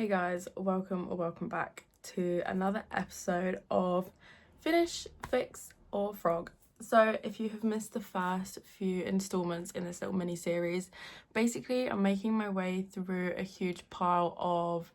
Hey guys, welcome or welcome back to another episode of Finish, Fix or Frog. So if you have missed the first few installments in this little mini series, basically I'm making my way through a huge pile of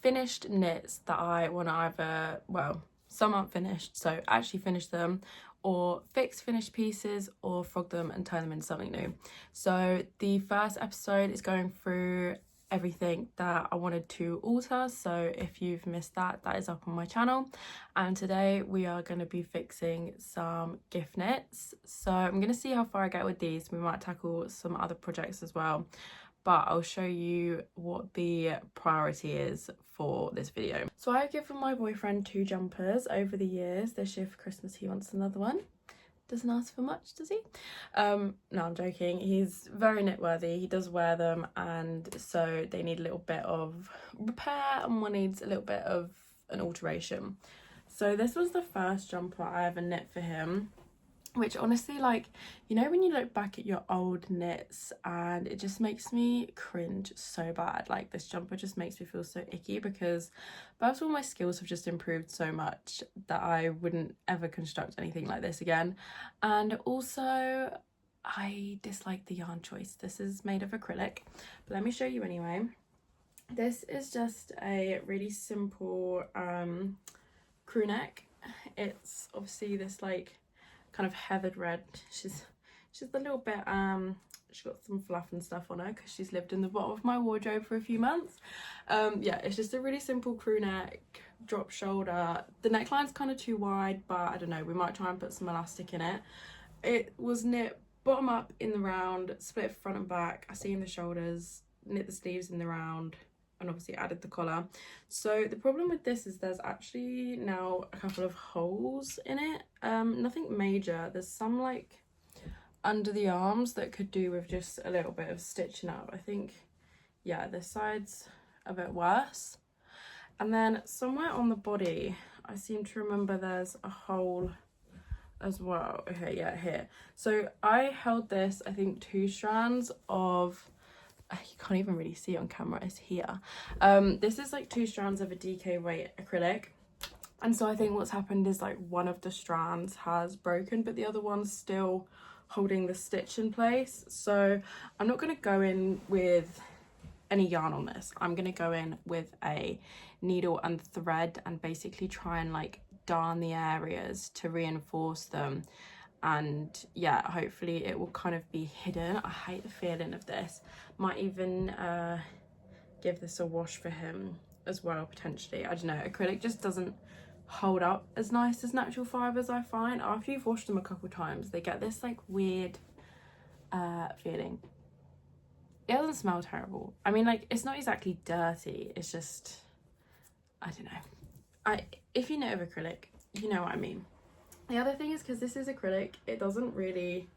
finished knits that I want to either, well, some aren't finished, so actually finish them, or fix finished pieces or frog them and turn them into something new. So the first episode is going through everything that I wanted to alter, so if you've missed that, that is up on my channel. And today we are going to be fixing some gift knits, so I'm going to see how far I get with these. We might tackle some other projects as well, but I'll show you what the priority is for this video. So I've given my boyfriend 2 jumpers over the years. This year for Christmas he wants another one. Doesn't ask for much, does he? No, I'm joking. He's very knit worthy. He does wear them, and so they need a little bit of repair and one needs a little bit of an alteration. So this was the first jumper I ever knit for him, which honestly, like, you know when you look back at your old knits and it just makes me cringe so bad. Like, this jumper just makes me feel so icky because first of all, my skills have just improved so much that I wouldn't ever construct anything like this again, and also I dislike the yarn choice. This is made of acrylic, but let me show you anyway. This is just a really simple crew neck. It's obviously this like kind of heathered red. She's a little bit she's got some fluff and stuff on her because she's lived in the bottom of my wardrobe for a few months. Yeah, it's just a really simple crew neck, drop shoulder. The neckline's kind of too wide, but I don't know, we might try and put some elastic in it. It was knit bottom up in the round, split front and back. I see in the shoulders, knit the sleeves in the round, and obviously added the collar. So the problem with this is there's actually now a couple of holes in it. Nothing major. There's some like under the arms that could do with just a little bit of stitching up. I think, yeah, this side's a bit worse. And then somewhere on the body, I seem to remember there's a hole as well. Okay, yeah, here. So I held this, I think 2 strands of, you can't even really see it on camera, it's here. This is like 2 strands of a DK weight acrylic, and so I think what's happened is like one of the strands has broken but the other one's still holding the stitch in place. So I'm not going to go in with any yarn on this. I'm going to go in with a needle and thread and basically try and like darn the areas to reinforce them, and yeah, hopefully it will kind of be hidden. I hate the feeling of this. Might even give this a wash for him as well, potentially. I don't know, acrylic just doesn't hold up as nice as natural fibres, I find. After you've washed them a couple times, they get this like weird feeling. It doesn't smell terrible. I mean, like, it's not exactly dirty, it's just, I don't know. If you know of acrylic, you know what I mean. The other thing is, because this is acrylic, it doesn't really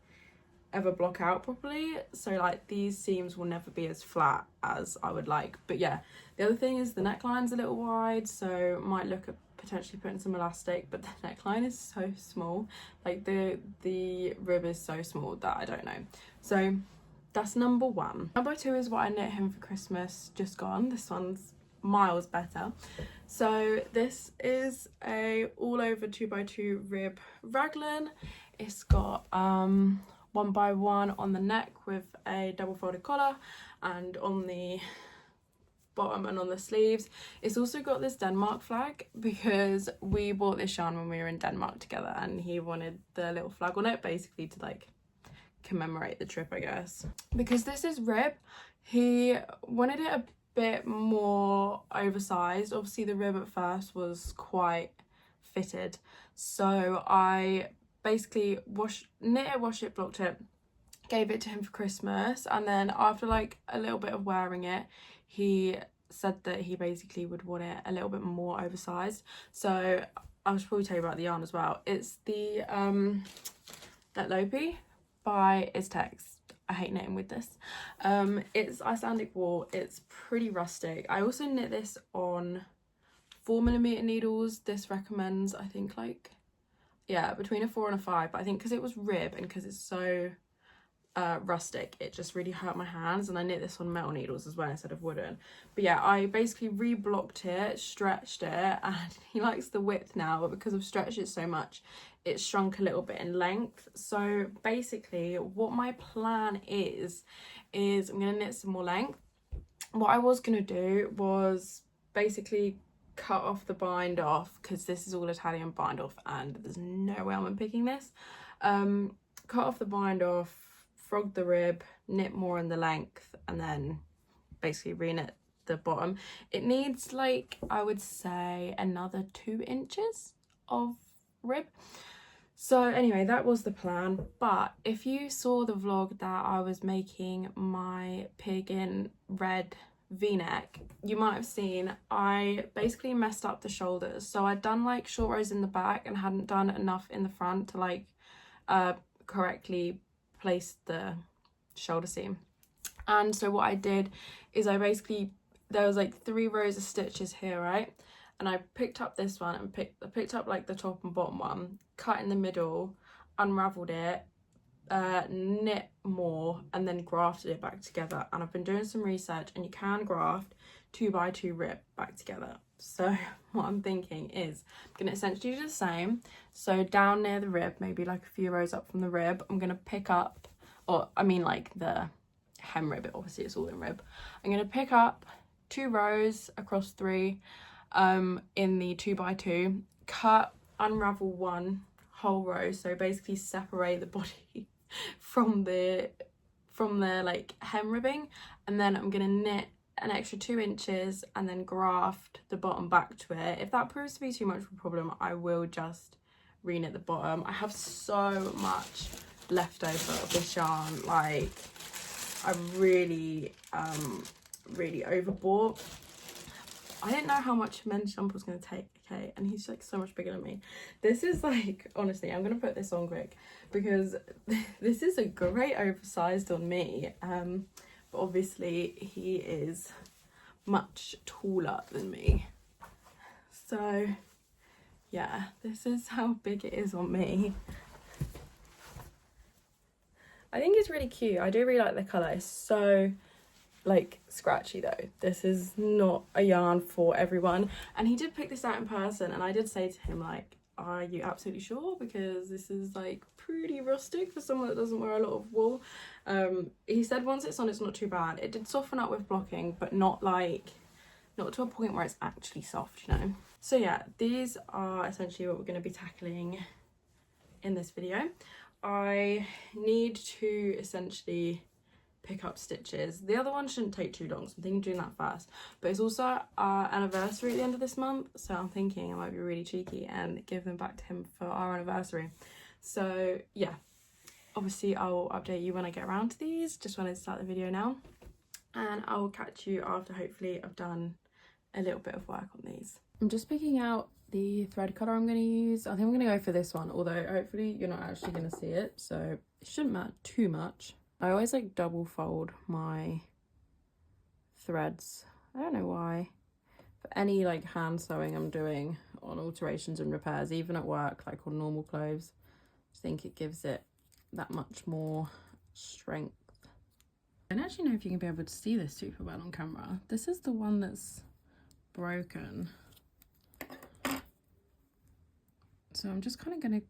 ever block out properly, so like these seams will never be as flat as I would like. But yeah, the other thing is the neckline's a little wide, so might look at potentially putting some elastic, but the neckline is so small, like the rib is so small that I don't know. So that's number 1. Number 2 is what I knit him for Christmas just gone. This one's miles better. So this is a all over 2x2 rib raglan. It's got 1x1 on the neck with a double folded collar, and on the bottom and on the sleeves it's also got this Denmark flag, because we bought this yarn when we were in Denmark together and he wanted the little flag on it, basically to like commemorate the trip, I guess. Because this is rib, he wanted it a bit more oversized. Obviously the rib at first was quite fitted, so I basically knit it, wash it, blocked it, gave it to him for Christmas, and then after like a little bit of wearing it, he said that he basically would want it a little bit more oversized. So I should probably tell you about the yarn as well. It's the Let Lopi by Iztex. I hate knitting with this. It's Icelandic wool. It's pretty rustic. I also knit this on 4mm needles. This recommends, I think, like, yeah, between a 4 and a 5, but I think because it was rib and because it's so rustic. It just really hurt my hands, and I knit this on metal needles as well instead of wooden. But yeah, I basically reblocked it, stretched it, and he likes the width now, but because I've stretched it so much, it's shrunk a little bit in length. So basically what my plan is I'm gonna knit some more length. What I was gonna do was basically cut off the bind off, because this is all Italian bind off and there's no way I'm unpicking this. Cut off the bind off, frog the rib, knit more in the length, and then basically re-knit the bottom. It needs, like, I would say another 2 inches of rib. So anyway, that was the plan. But if you saw the vlog that I was making my pig in red v-neck, you might have seen I basically messed up the shoulders. So I'd done like short rows in the back and hadn't done enough in the front to like correctly place the shoulder seam. And so what I did is I basically, there was like 3 rows of stitches here, right? And I picked up this one and picked up like the top and bottom one, cut in the middle, unraveled it, knit more, and then grafted it back together. And I've been doing some research, and you can graft 2x2 rib back together. So what I'm thinking is I'm gonna essentially do the same. So down near the rib, maybe like a few rows up from the rib, I'm gonna pick up, or I mean like the hem rib, obviously it's all in rib. I'm gonna pick up 2 rows across 3 in the 2x2, cut, unravel 1 whole row, so basically separate the body from the like hem ribbing, and then I'm gonna knit an extra 2 inches and then graft the bottom back to it. If that proves to be too much of a problem, I will just re-knit the bottom. I have so much left over of this yarn, like I really overbought. I didn't know how much men's jumper was going to take, okay, and he's like so much bigger than me. This is like, honestly, I'm going to put this on quick because this is a great oversized on me, but obviously he is much taller than me. So yeah, this is how big it is on me. I think it's really cute. I do really like the colour. It's so like scratchy though. This is not a yarn for everyone. And he did pick this out in person, and I did say to him like, are you absolutely sure? Because this is like pretty rustic for someone that doesn't wear a lot of wool. He said once it's on, it's not too bad. It did soften up with blocking, but not to a point where it's actually soft, you know. So yeah, these are essentially what we're going to be tackling in this video. I need to essentially pick up stitches. The other one shouldn't take too long, so I'm thinking of doing that first. But it's also our anniversary at the end of this month, so I'm thinking I might be really cheeky and give them back to him for our anniversary. So yeah, obviously I'll update you when I get around to these. Just wanted to start the video now, and I will catch you after hopefully I've done a little bit of work on these. I'm just picking out the thread colour I'm going to use. I think I'm going to go for this one, although hopefully you're not actually going to see it, so it shouldn't matter too much. I always like double fold my threads. I don't know why. For any like hand sewing I'm doing on alterations and repairs, even at work, like on normal clothes, I think it gives it that much more strength. I don't actually know if you can be able to see this super well on camera. This is the one that's broken. So I'm just kind of going to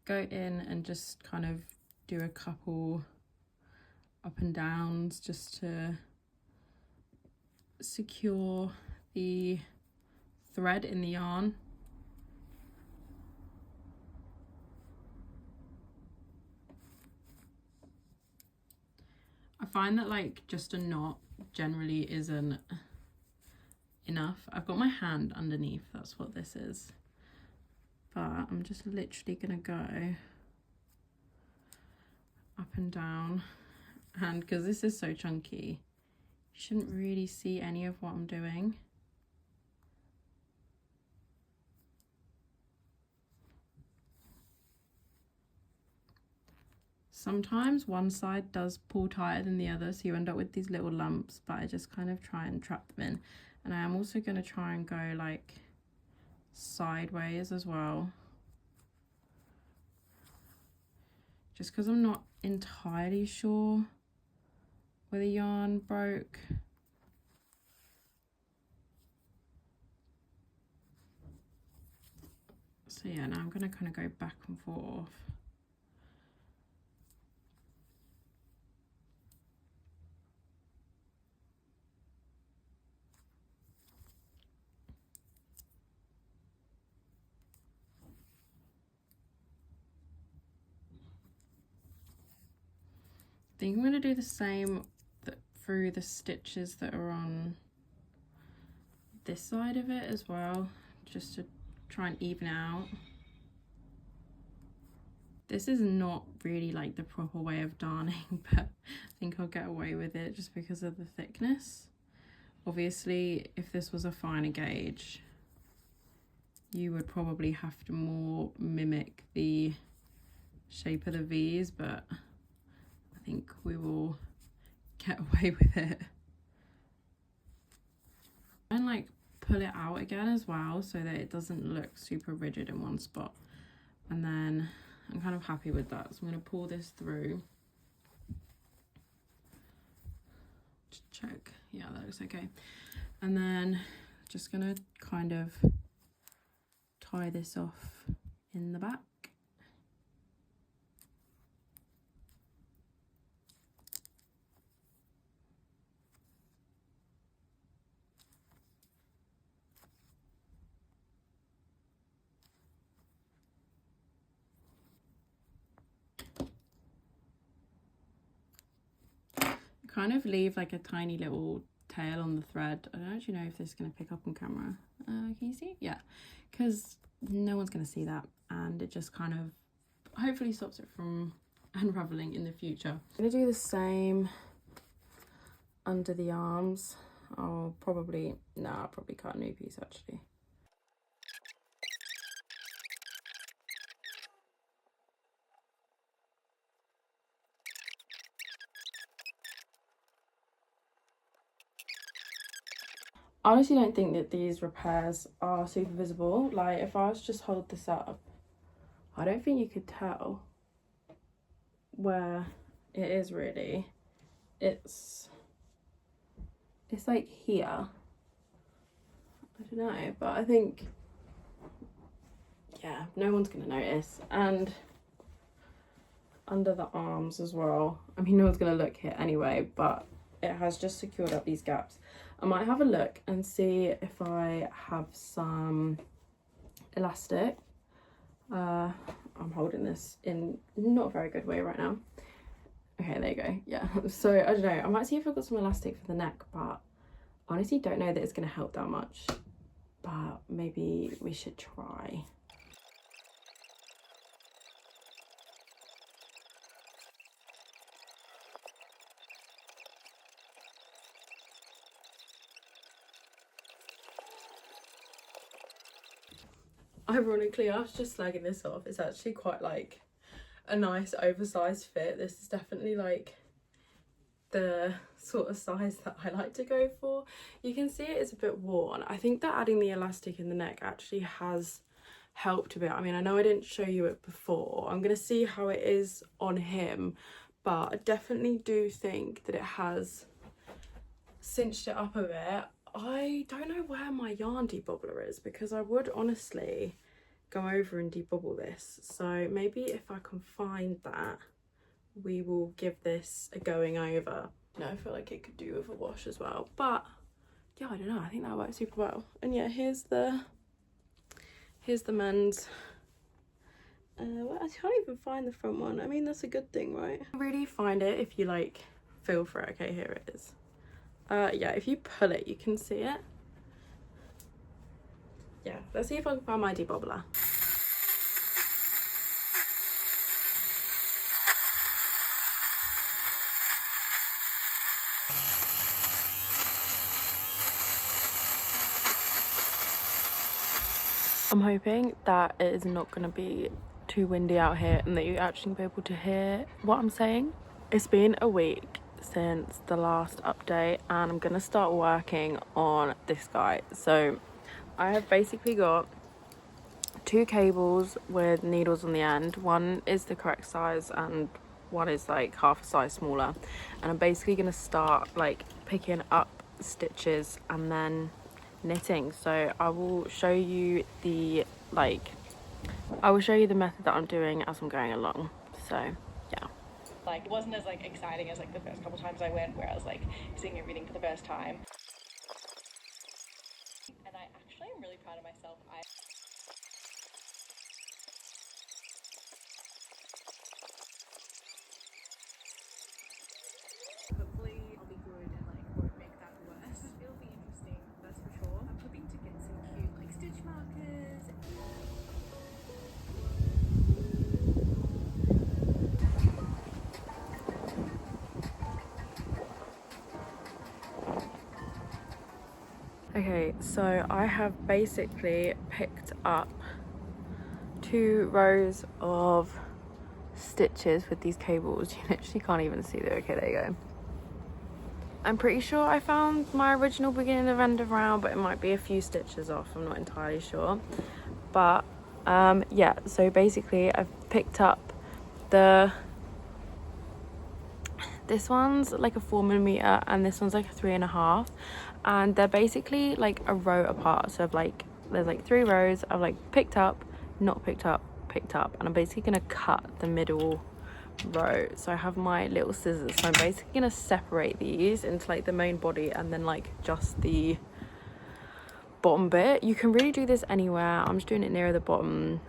go in and just kind of do a couple up and downs just to secure the thread in the yarn. I find that like just a knot generally isn't enough. I've got my hand underneath, that's what this is. But I'm just literally gonna go up and down, and because this is so chunky, you shouldn't really see any of what I'm doing. Sometimes one side does pull tighter than the other, so you end up with these little lumps, but I just kind of try and trap them in. And I am also going to try and go like sideways as well. just because I'm not entirely sure where the yarn broke. So yeah, now I'm going to kind of go back and forth. I think I'm going to do the same through the stitches that are on this side of it as well, just to try and even out. This is not really like the proper way of darning, but I think I'll get away with it just because of the thickness. Obviously, if this was a finer gauge, you would probably have to more mimic the shape of the V's, but I think we will get away with it. And like pull it out again as well so that it doesn't look super rigid in one spot. And then I'm kind of happy with that, so I'm going to pull this through. Just check, yeah, that looks okay. And then just going to kind of tie this off in the back. Kind of leave like a tiny little tail on the thread. I don't actually know if this is going to pick up on camera. Can you see? Yeah, because no one's going to see that, and it just kind of hopefully stops it from unraveling in the future. I'm going to do the same under the arms. I'll probably cut a new piece actually. I honestly don't think that these repairs are super visible. Like if I was just hold this up, I don't think you could tell where it is really. It's like here. I don't know, but I think, yeah, no one's gonna notice. And under the arms as well. I mean, no one's gonna look here anyway, but it has just secured up these gaps. I might have a look and see if I have some elastic. I'm holding this in not a very good way right now. Okay, there you go. Yeah, so I don't know, I might see if I've got some elastic for the neck, but honestly don't know that it's going to help that much, but maybe we should try. Ironically, I was just slagging this off. It's actually quite like a nice oversized fit. This is definitely like the sort of size that I like to go for. You can see it is a bit worn. I think that adding the elastic in the neck actually has helped a bit. I mean, I know I didn't show you it before. I'm gonna see how it is on him, but I definitely do think that it has cinched it up a bit. I don't know where my yarn debobbler is, because I would honestly go over and debobble this. So maybe if I can find that, we will give this a going over. No, I feel like it could do with a wash as well, but yeah, I don't know, I think that works super well. And yeah, here's the men's. Well, I can't even find the front one. I mean, that's a good thing, right? Really find it if you like feel for it. Okay, here it is. Yeah, if you pull it, you can see it. Yeah, let's see if I can find my debobbler. I'm hoping that it is not going to be too windy out here and that you actually be able to hear what I'm saying. It's been a week since the last update and I'm going to start working on this guy. So I have basically got 2 cables with needles on the end. One is the correct size and one is like half a size smaller, and I'm basically going to start like picking up stitches and then knitting. So I will show you the method that I'm doing as I'm going along. So yeah, like it wasn't as like exciting as like the first couple times I went, where I was like seeing everything for the first time. And I actually am really proud of myself. Hopefully I'll be good and like won't make that worse. It'll be interesting, that's for sure. I'm hoping to get some cute like stitch markers. okay, so I have basically picked up 2 rows of stitches with these cables. You literally can't even see them. Okay, there you go. I'm pretty sure I found my original beginning of end of round, but it might be a few stitches off, I'm not entirely sure. But yeah, so basically I've picked up this one's like a 4mm and this one's like a 3.5, and they're basically like a row apart. So I've like, there's like 3 rows. I've like picked up, not picked up, picked up, and I'm basically gonna cut the middle row. So I have my little scissors, so I'm basically gonna separate these into like the main body and then like just the bottom bit. You can really do this anywhere. I'm just doing it near the bottom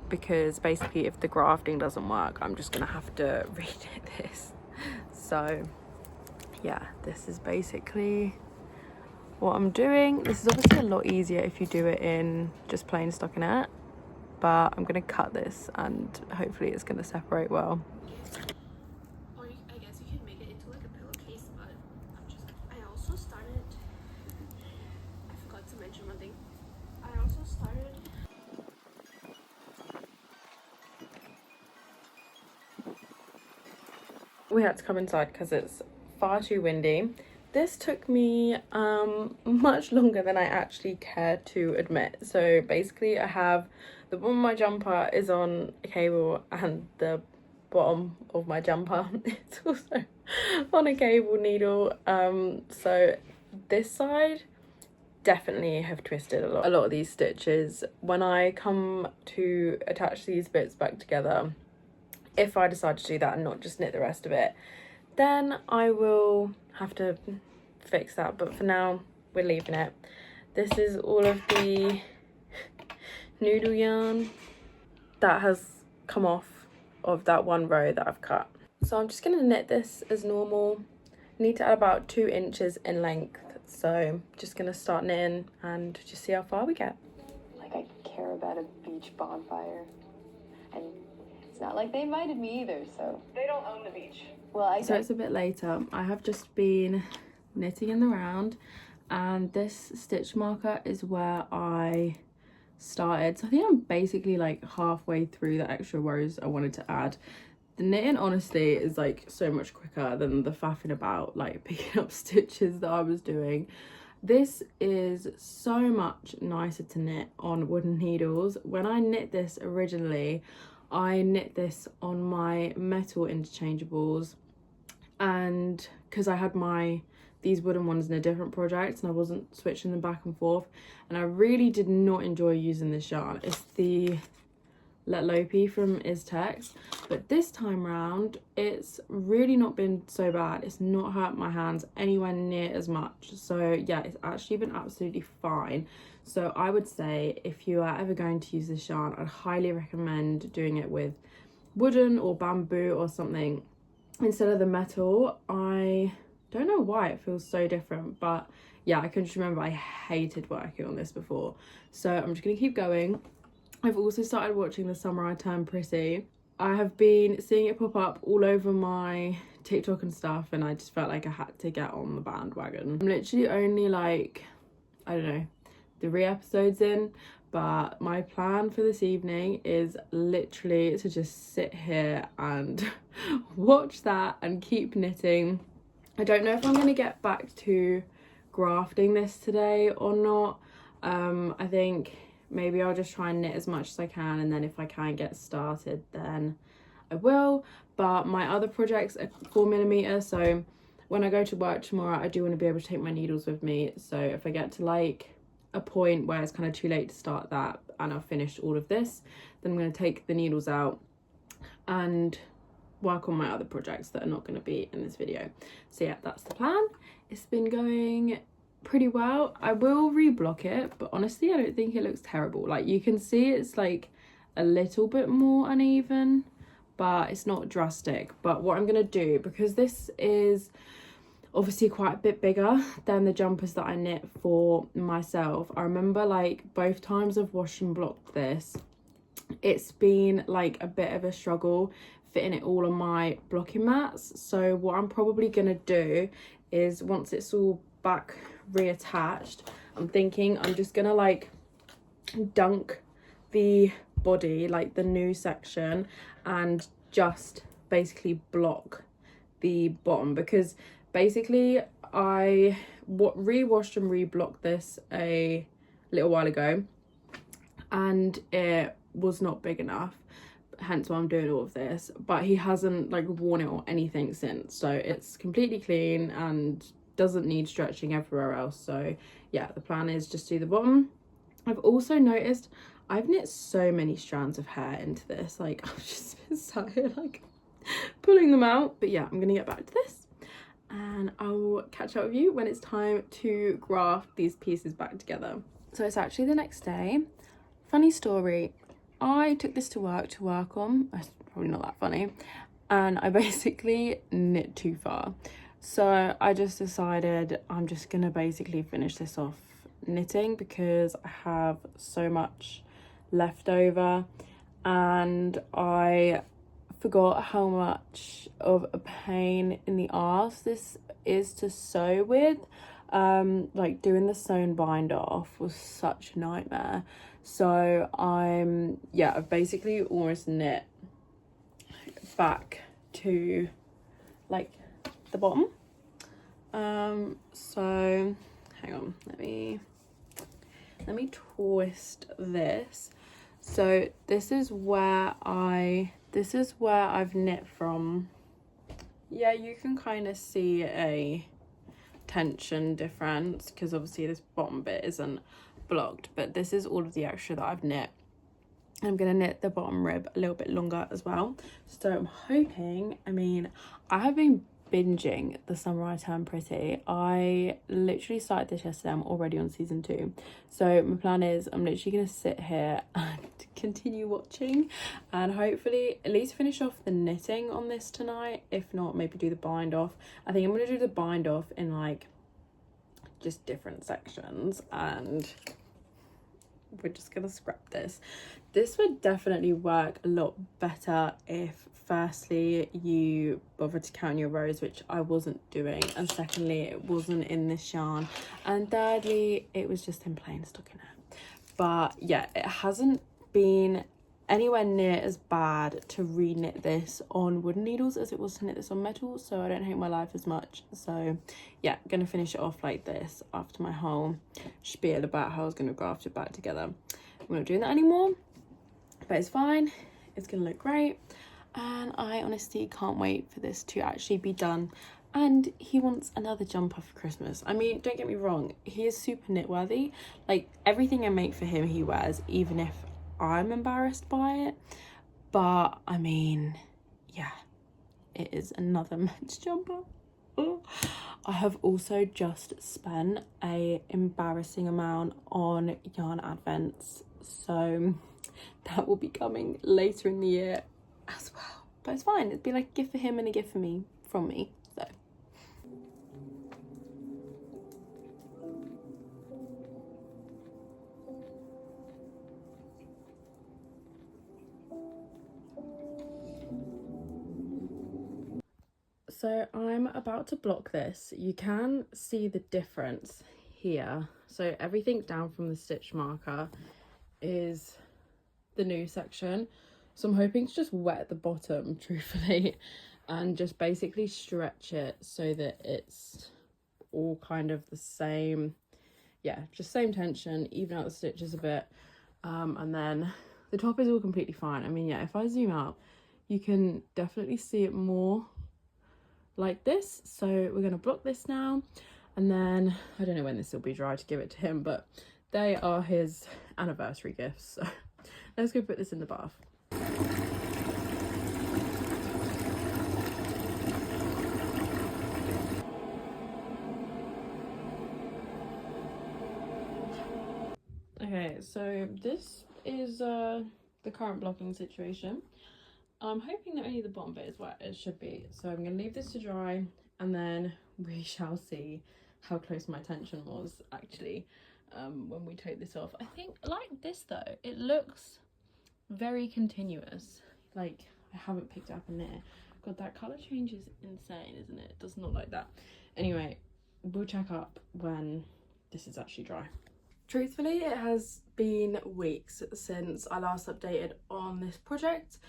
because basically if the grafting doesn't work, I'm just gonna have to reknit this. So yeah, this is basically what I'm doing. This is obviously a lot easier if you do it in just plain stockinette, but I'm gonna cut this and hopefully it's gonna separate well. Or I guess you can make it into like a pillowcase, but I also started, I forgot to mention one thing. I also started We had to come inside because it's far too windy. This took me much longer than I actually care to admit. So basically I have the bottom of my jumper is on a cable and the bottom of my jumper is also on a cable needle. So this side definitely have twisted a lot of these stitches. When I come to attach these bits back together, if I decide to do that and not just knit the rest of it, then I will have to fix that, but for now we're leaving it. This is all of the noodle yarn that has come off of that one row that I've cut. So I'm just gonna knit this as normal. I need to add about 2 inches in length, so just gonna start knitting and just see how far we get. Like I care about a beach bonfire, and it's not like they invited me either, so They don't own the beach. well So it's a bit later. I have just been knitting in the round, and this stitch marker is where I started. So I think I'm basically like halfway through the extra rows I wanted to add. The knitting honestly is like so much quicker than the faffing about like picking up stitches that I was doing. This is so much nicer to knit on wooden needles. When I knit this originally, I knit this on my metal interchangeables, and because I had these wooden ones in a different project and I wasn't switching them back and forth, and I really did not enjoy using this yarn. It's the Let Lopi from Iztex, but this time round it's really not been so bad. It's not hurt my hands anywhere near as much, so yeah, it's actually been absolutely fine. So I would say if you are ever going to use this yarn, I'd highly recommend doing it with wooden or bamboo or something instead of the metal. I don't know why it feels so different, but yeah, I can just remember I hated working on this before. So I'm just gonna keep going. I've also started watching The Summer I Turned Pretty. I have been seeing it pop up all over my TikTok and stuff, and I just felt like I had to get on the bandwagon. I'm literally only like, I don't know, 3 episodes in, but my plan for this evening is literally to just sit here and watch that and keep knitting. I don't know if I'm going to get back to grafting this today or not. I think maybe I'll just try and knit as much as I can, and then if I can get started then I will. But my other projects are 4mm, so when I go to work tomorrow I do want to be able to take my needles with me. So if I get to like a point where it's kind of too late to start that and I've finished all of this, then I'm going to take the needles out and work on my other projects that are not going to be in this video. So yeah, that's the plan. It's been going pretty well. I will reblock it, but honestly I don't think it looks terrible. Like, you can see it's like a little bit more uneven, but it's not drastic. But what I'm going to do, because this is obviously quite a bit bigger than the jumpers that I knit for myself, I remember like both times I've wash and blocked this, it's been like a bit of a struggle fitting it all on my blocking mats. So what I'm probably gonna do is, once it's all back reattached, I'm thinking I'm just gonna like dunk the body, like the new section, and just basically block the bottom, because basically I re-washed and re-blocked this a little while ago and it was not big enough, hence why I'm doing all of this. But he hasn't like worn it or anything since, so it's completely clean and doesn't need stretching everywhere else. So yeah, the plan is just do the bottom. I've also noticed I've knit so many strands of hair into this, like I've just been sat here like pulling them out. But yeah, I'm gonna get back to this and I'll catch up with you when it's time to graft these pieces back together. So it's actually the next day. Funny story, I took this to work on, it's probably not that funny, and I basically knit too far. So I just decided I'm just gonna basically finish this off knitting, because I have so much left over and I forgot how much of a pain in the arse this is to sew with. Like doing the sewn bind off was such a nightmare. So I've basically almost knit back to like the bottom. So hang on, let me twist this. So this is where I've knit from. Yeah, you can kind of see a tension difference because obviously this bottom bit isn't blocked, but this is all of the extra that I've knit. I'm gonna knit the bottom rib a little bit longer as well. So I'm hoping, I mean, I have been binging The Summer I Turned Pretty. I literally started this yesterday. I'm already on season 2. So my plan is I'm literally gonna sit here and continue watching and hopefully at least finish off the knitting on this tonight. If not, maybe do the bind off. I think I'm gonna do the bind off in like just different sections, and we're just gonna scrap this. This would definitely work a lot better if firstly you bothered to count your rows, which I wasn't doing, and secondly it wasn't in this yarn, and thirdly it was just in plain stockinette. But yeah, it hasn't been anywhere near as bad to re-knit this on wooden needles as it was to knit this on metal, so I don't hate my life as much. So yeah, gonna finish it off like this after my whole spiel about how I was gonna graft it back together. I'm not doing that anymore, but it's fine, it's gonna look great, and I honestly can't wait for this to actually be done. And he wants another jumper for Christmas. I mean, don't get me wrong, he is super knit worthy. Like everything I make for him he wears, even if I'm embarrassed by it. But I mean, yeah, it is another men's jumper. Oh. I have also just spent a embarrassing amount on yarn advents, so that will be coming later in the year as well. But it's fine, it'd be like a gift for him and a gift for me from me. So So I'm about to block this. You can see the difference here. So everything down from the stitch marker is the new section. So I'm hoping to just wet the bottom, truthfully, and just basically stretch it so that it's all kind of the same. Yeah, just same tension, even out the stitches a bit. and then the top is all completely fine. I mean, yeah, if I zoom out, you can definitely see it more like this. So we're going to block this now, and then I don't know when this will be dry to give it to him, but they are his anniversary gifts. So let's go put this in the bath. Okay, so this is the current blocking situation. I'm hoping that only the bottom bit is wet. It should be. So I'm going to leave this to dry, and then we shall see how close my tension was actually when we take this off. I think like this though, it looks very continuous. Like I haven't picked it up in there. God, that colour change is insane, isn't it? It does not like that. Anyway, we'll check up when this is actually dry. Truthfully, it has been weeks since I last updated on this project.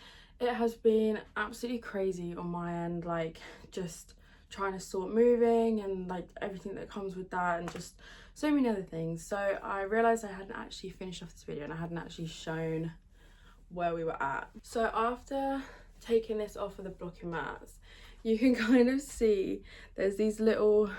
It has been absolutely crazy on my end, like just trying to sort moving and like everything that comes with that, and just so many other things. So I realised I hadn't actually finished off this video and I hadn't actually shown where we were at. So after taking this off of the blocking mats, you can kind of see there's these little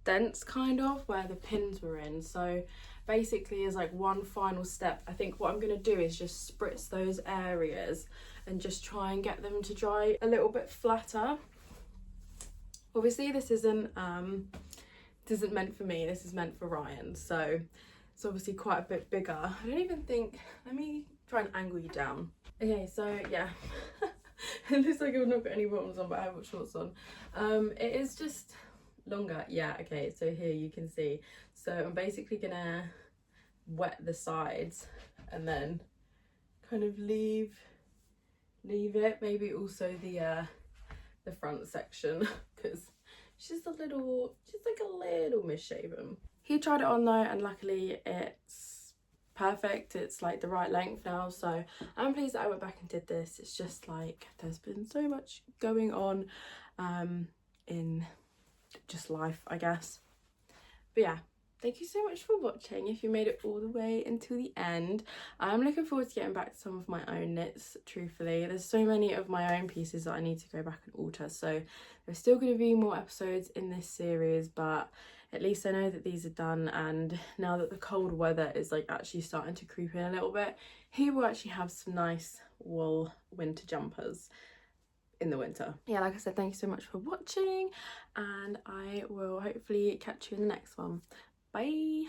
dents kind of where the pins were in. So basically as like one final step, I think what I'm going to do is just spritz those areas and just try and get them to dry a little bit flatter. Obviously this isn't meant for me, this is meant for Ryan, so it's obviously quite a bit bigger. I don't even think, let me try and angle you down. Okay, so yeah. It looks like I've not got any bottoms on, but I have got shorts on. It is just longer. Yeah, okay, so here you can see. So I'm basically gonna wet the sides and then kind of leave it, maybe also the front section, because she's like a little misshapen. He tried it on though, and luckily it's perfect. It's like the right length now, so I'm pleased that I went back and did this. It's just like there's been so much going on in just life, I guess. But yeah, thank you so much for watching. If you made it all the way until the end, I'm looking forward to getting back to some of my own knits. Truthfully, there's so many of my own pieces that I need to go back and alter, so there's still going to be more episodes in this series, but at least I know that these are done. And now that the cold weather is like actually starting to creep in a little bit, he will actually have some nice wool winter jumpers in the winter. Yeah, like I said, thank you so much for watching, and I will hopefully catch you in the next one. Bye.